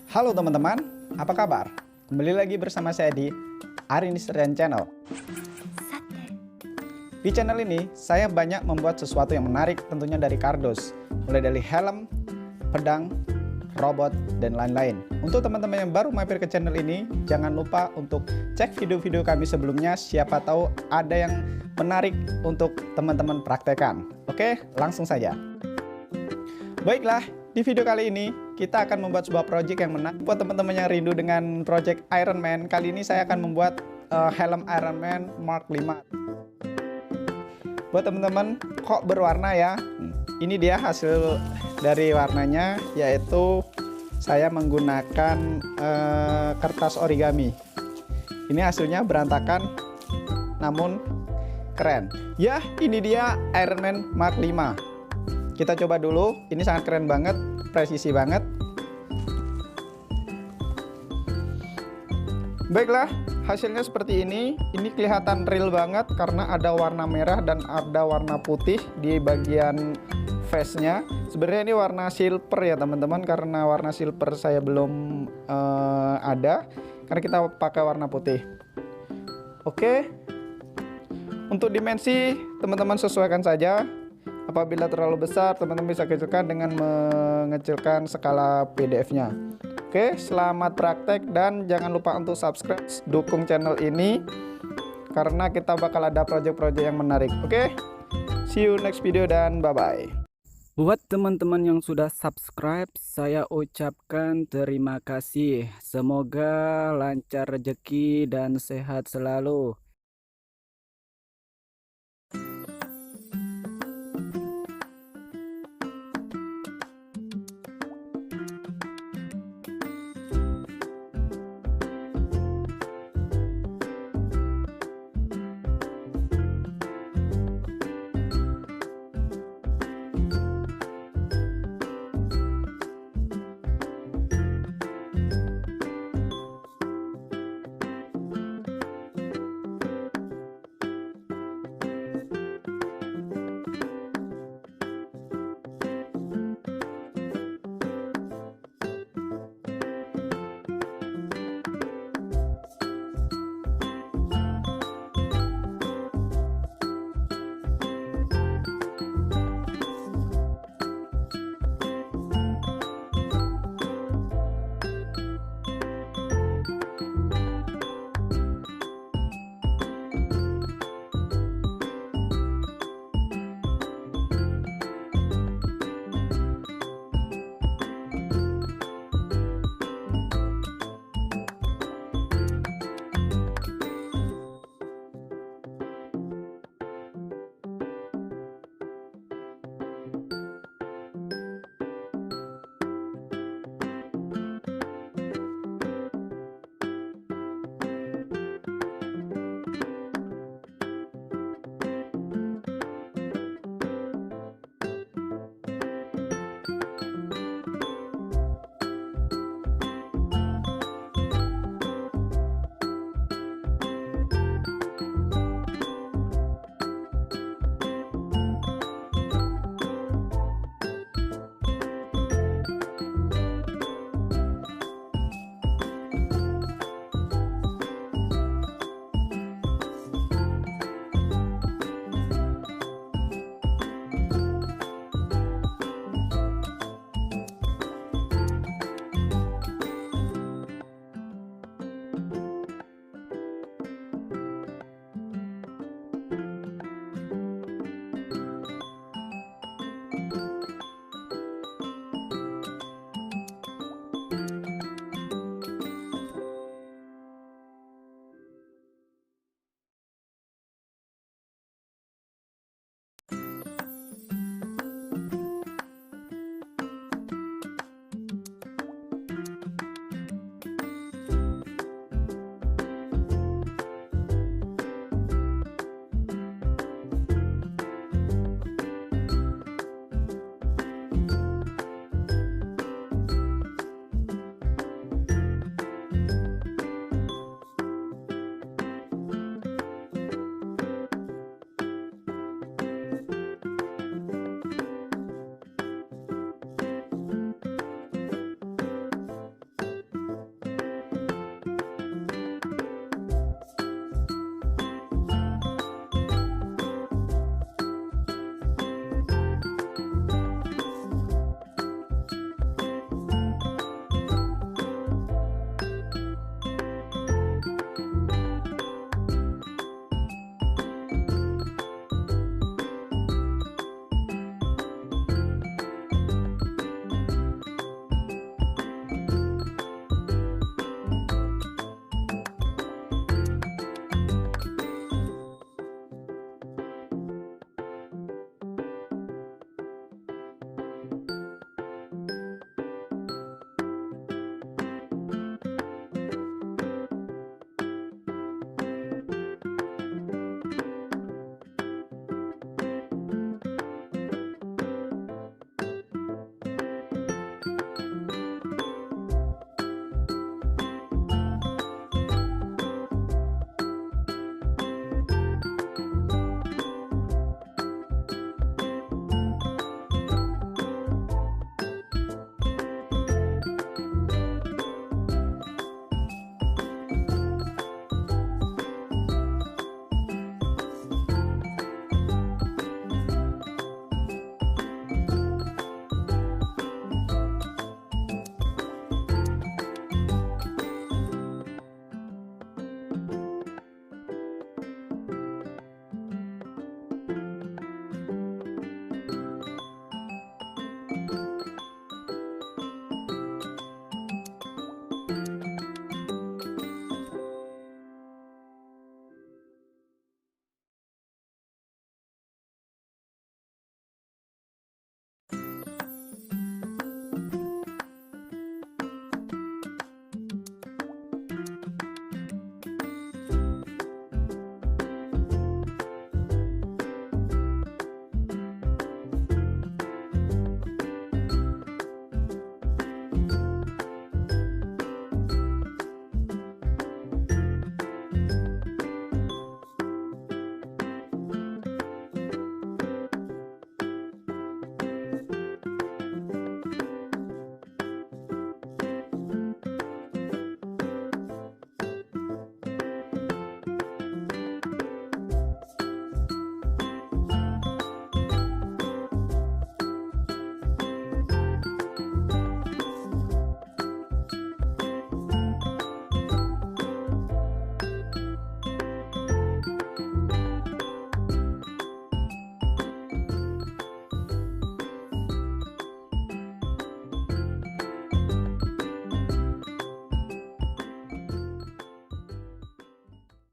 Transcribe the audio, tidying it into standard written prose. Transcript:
Halo teman-teman, apa kabar? Kembali lagi bersama saya di Arinisterian Channel. Di channel ini, saya banyak membuat sesuatu yang menarik tentunya dari kardus. Mulai dari helm, pedang, robot, dan lain-lain. Untuk teman-teman yang baru mampir ke channel ini, jangan lupa untuk cek video-video kami sebelumnya. Siapa tahu ada yang menarik untuk teman-teman praktekan. Oke, langsung saja. Baiklah, di video kali ini kita akan membuat sebuah project yang menarik. Buat teman-teman yang rindu dengan project Iron Man, kali ini saya akan membuat helm Iron Man Mark 5. Buat teman-teman, kok berwarna ya? Ini dia hasil dari warnanya, yaitu saya menggunakan kertas origami. Ini hasilnya berantakan, namun keren. Ya, ini dia Iron Man Mark 5. Kita coba dulu, ini sangat keren banget, presisi banget. Baiklah, hasilnya seperti ini. Ini kelihatan real banget karena ada warna merah dan ada warna putih di bagian face-nya. Sebenarnya ini warna silver ya teman-teman, karena warna silver saya belum ada, karena kita pakai warna putih. Oke, untuk dimensi teman-teman sesuaikan saja. Apabila terlalu besar, teman-teman bisa kecilkan dengan mengecilkan skala PDF-nya. Oke, selamat praktek dan jangan lupa untuk subscribe, dukung channel ini karena kita bakal ada project-project yang menarik. Oke, see you next video dan bye-bye. Buat teman-teman yang sudah subscribe, saya ucapkan terima kasih. Semoga lancar rezeki dan sehat selalu.